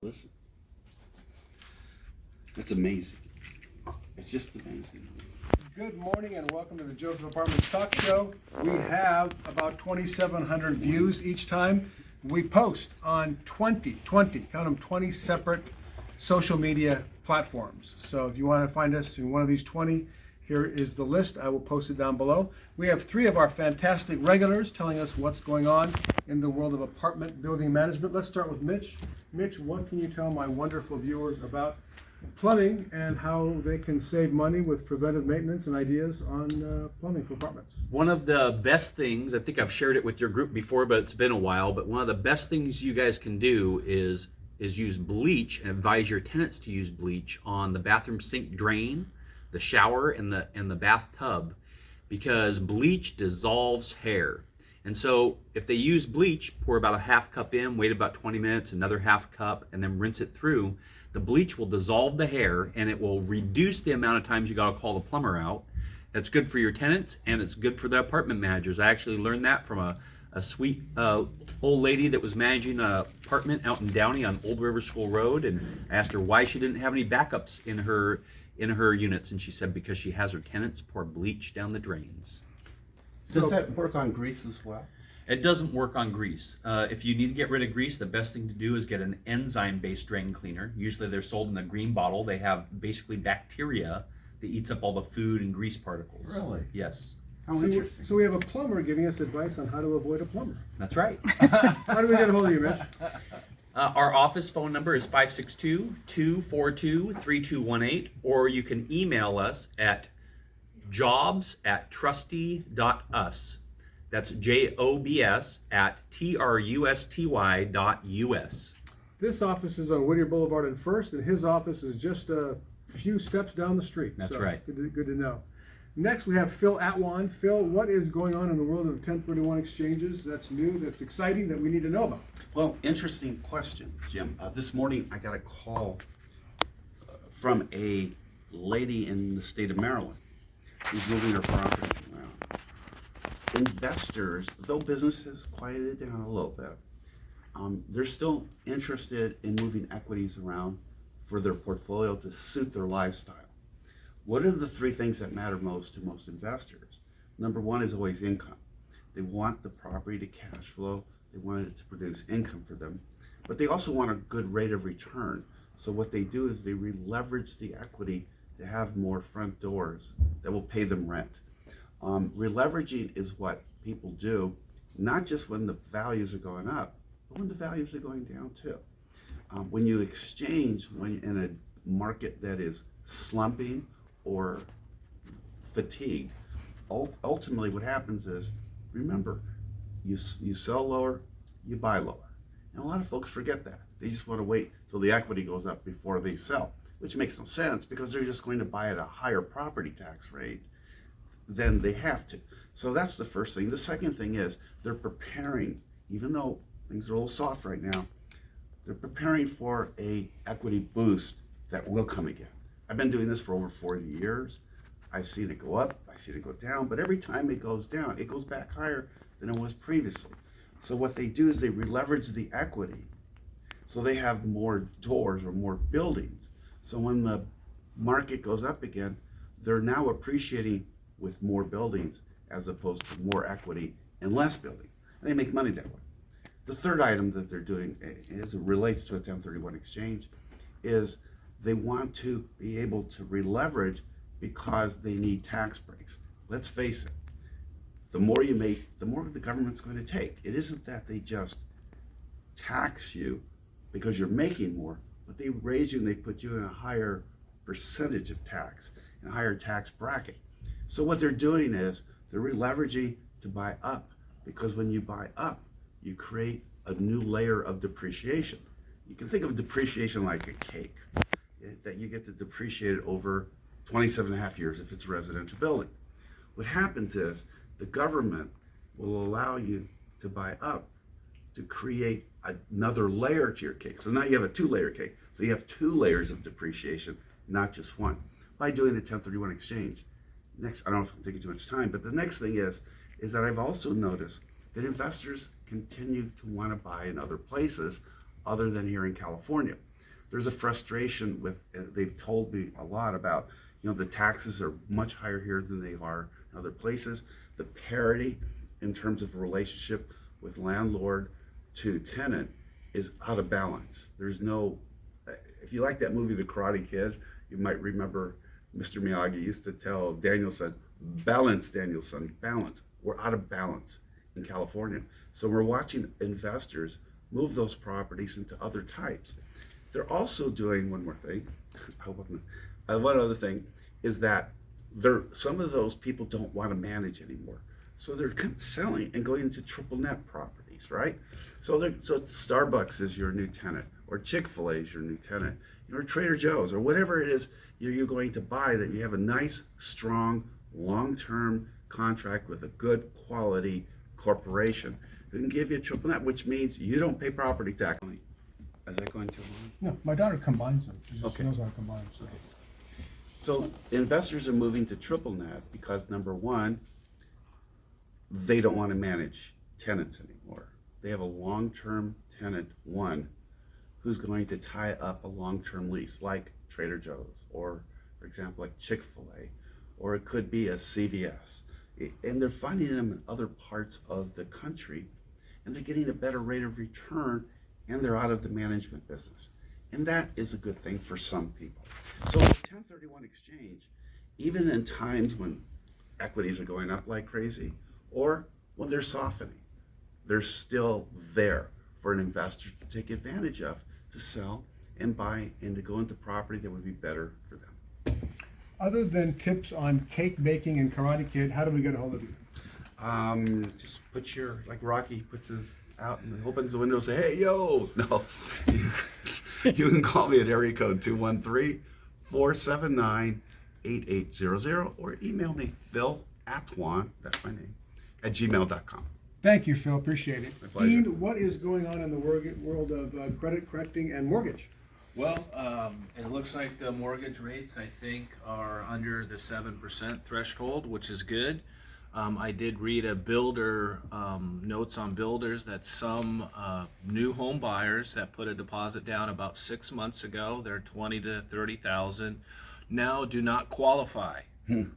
Listen, it's amazing. It's just amazing. Good morning and welcome to the Joseph Apartments Talk Show. We have about 2,700 views each time. We post on 20, count them, 20 separate social media platforms. So if you want to find us in one of these 20, here is the list. I will post it down below. We have three of our fantastic regulars telling us what's going on in the world of apartment building management. Let's start with Mitch. Mitch, what can you tell my wonderful viewers about plumbing and how they can save money with preventive maintenance and ideas on plumbing for apartments? One of the best things, I think I've shared it with your group before, but it's been a while, but one of the best things you guys can do is use bleach and advise your tenants to use bleach on the bathroom sink drain, the shower, and the bathtub, because bleach dissolves hair. And so if they use bleach, pour about a half cup in, wait about 20 minutes, another half cup, and then rinse it through. The bleach will dissolve the hair and it will reduce the amount of times you gotta call the plumber out. That's good for your tenants and it's good for the apartment managers. I actually learned that from a sweet old lady that was managing an apartment out in Downey on Old River School Road, and I asked her why she didn't have any backups in her units, and she said because she has her tenants pour bleach down the drains. Does that work on grease as well? It doesn't work on grease. If you need to get rid of grease, the best thing to do is get an enzyme-based drain cleaner. Usually they're sold in a green bottle. They have basically bacteria that eats up all the food and grease particles. Really? Yes. How interesting. So we have a plumber giving us advice on how to avoid a plumber. That's right. How do we get a hold of you, Mitch? Our office phone number is 562-242-3218, or you can email us at jobs@trusty.us. That's JOBS@TRUSTY.US. This office is on Whittier Boulevard and First, and his office is just a few steps down the street. That's So, right. Good to know. Next, we have Phil Atwan. Phil, what is going on in the world of 1031 exchanges? That's new, that's exciting, that we need to know about. Well, interesting question, Jim. This morning I got a call from a lady in the state of Maryland who's moving her properties around. Investors, though business has quieted down a little bit, they're still interested in moving equities around for their portfolio to suit their lifestyle. What are the three things that matter most to most investors? Number one is always income. They want the property to cash flow. They want it to produce income for them, but they also want a good rate of return. So what they do is they leverage the equity to have more front doors that will pay them rent. Releveraging is what people do, not just when the values are going up, but when the values are going down too. When you exchange, when in a market that is slumping or fatigued, ultimately what happens is, remember, you sell lower, you buy lower. And a lot of folks forget that. They just want to wait till the equity goes up before they sell, which makes no sense because they're just going to buy at a higher property tax rate than they have to. So that's the first thing. The second thing is they're preparing, even though things are a little soft right now, they're preparing for a equity boost that will come again. I've been doing this for over 40 years. I've seen it go up, I've seen it go down, but every time it goes down, it goes back higher than it was previously. So what they do is they leverage the equity so they have more doors or more buildings. So when the market goes up again, they're now appreciating with more buildings as opposed to more equity and less buildings. And they make money that way. The third item that they're doing, as it relates to a 1031 exchange, is they want to be able to releverage because they need tax breaks. Let's face it, the more you make, the more the government's going to take. It isn't that they just tax you because you're making more, but they raise you and they put you in a higher percentage of tax, in a higher tax bracket. So what they're doing is they're releveraging to buy up, because when you buy up, you create a new layer of depreciation. You can think of depreciation like a cake, that you get to depreciate it over 27 and a half years if it's a residential building. What happens is the government will allow you to buy up to create another layer to your cake. So now you have a two-layer cake. So you have two layers of depreciation, not just one, by doing a 1031 exchange. Next, I don't know if I'm taking too much time, but the next thing is that I've also noticed that investors continue to want to buy in other places other than here in California. there's a frustration with, they've told me a lot about, the taxes are much higher here than they are in other places. The parity in terms of relationship with landlord to tenant is out of balance. There's no, if you like that movie, The Karate Kid, you might remember Mr. Miyagi used to tell Danielson, balance, Danielson, balance. We're out of balance in California. So we're watching investors move those properties into other types. They're also doing one more thing. One other thing is that some of those people don't want to manage anymore. So they're selling and going into triple net properties, right? So Starbucks is your new tenant, or Chick-fil-A is your new tenant, or Trader Joe's, or whatever it is you're going to buy, that you have a nice, strong, long-term contract with a good quality corporation who can give you a triple net, which means you don't pay property tax. Is that going too long? No, my daughter combines them. She just Okay. knows how to combine them. So. So investors are moving to triple net because, number one, they don't want to manage tenants anymore. They have a long-term tenant, one, who's going to tie up a long-term lease, like Trader Joe's, or, for example, like Chick-fil-A, or it could be a CVS. And they're finding them in other parts of the country, and they're getting a better rate of return, and they're out of the management business. And that is a good thing for some people. So the 1031 exchange, even in times when equities are going up like crazy, or when they're softening, they're still there for an investor to take advantage of, to sell and buy and to go into property that would be better for them. Other than tips on cake baking and Karate Kid, how do we get a hold of you? Just put like Rocky puts his out and opens the window and say, hey, yo. No, you can call me at area code 213-479-8800 or email me, Phil@Wan, that's my name, @gmail.com. Thank you, Phil. Appreciate it. My pleasure. Dean, what is going on in the world of credit correcting and mortgage? Well, it looks like the mortgage rates, I think, are under the 7% threshold, which is good. I did read a builder, notes on builders, that some new home buyers that put a deposit down about 6 months ago, they're 20 to 30,000, now do not qualify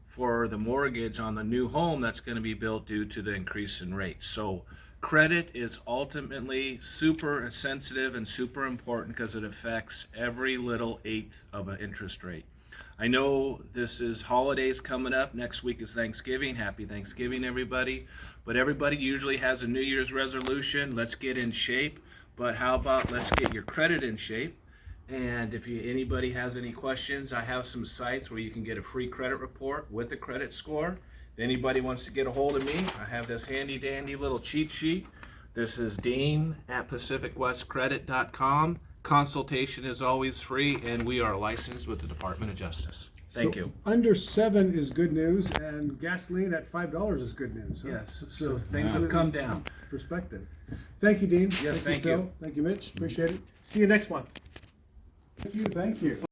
for the mortgage on the new home that's going to be built due to the increase in rates. So credit is ultimately super sensitive and super important because it affects every little eighth of an interest rate. I know this is holidays coming up. Next week is Thanksgiving. Happy Thanksgiving, everybody. But everybody usually has a New Year's resolution. Let's get in shape. But how about let's get your credit in shape? And if anybody has any questions, I have some sites where you can get a free credit report with a credit score. If anybody wants to get a hold of me, I have this handy dandy little cheat sheet. This is Dean@PacificWestCredit.com. Consultation is always free, and we are licensed with the Department of Justice. Thank you. Under 7 is good news, and gasoline at $5 is good news. Huh? Yes, It's, so things have come down. Perspective. Thank you, Dean. Yes, thank Phil. you. Thank you, Mitch. Appreciate it. See you next month. Thank you.